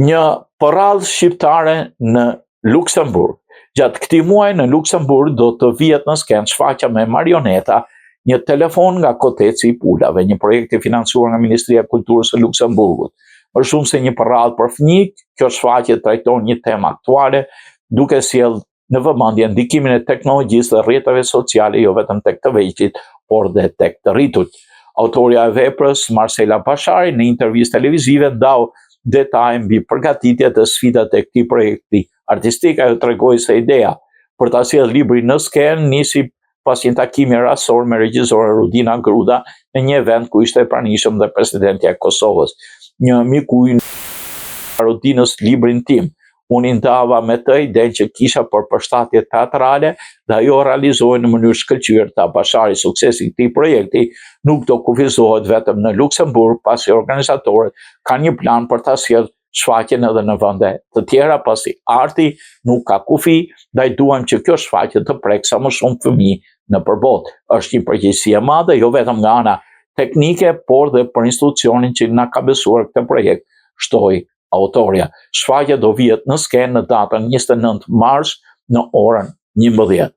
një porrallë shqiptare në Luksemburg. Gjatë këtij muaji në Luksemburg do të vihet në skenë shfaqja me marioneta një telefon nga Koteci i Pulave, një projekt i financuar nga Ministria e Kulturës së Luksemburgut. Më shumë se një porrallë për fëmijë, kjo shfaqje trajton një temë aktuale, duke sjellë në vëmendje ndikimin e teknologjisë dhe rrjeteve sociale jo vetëm tek të vegjëlit, por dhe tek të rritur. Autorja e veprës, Marcela Bashari, në intervistë televizive ndau detaje mbi përgatitjet dhe sfidat e këtij projekti artistik. Ajo tregoi se ideja për ta sjellë librin në skenë nisi pas një takimi rastor me regjisoren Rudina Gruda në një event ku ishte e pranishëm dhe presidentja e Kosovës. Një miku i Rudinës librin tim. Unë i ndava me të idenë që kisha për përshtatje teatrale dhe ajo realizohej në mënyrë shkëlqyer. Bashari, suksesi i këtij projekti nuk do kufizohet vetëm në Luksemburg, pasi organizatorët kanë një plan për ta sjellë shfaqjen edhe në vende të tjera, pasi arti nuk ka kufi, ndaj duam që kjo shfaqje të prek sa më shumë fëmijë nëpër botë. Është një përgjegjësi e madhe jo vetëm nga ana teknike, por dhe për institucionin që na ka besuar këtë projekt, shtoi autorja. Shfaqja do vihet në skenë në datën 29 mars në orën 11.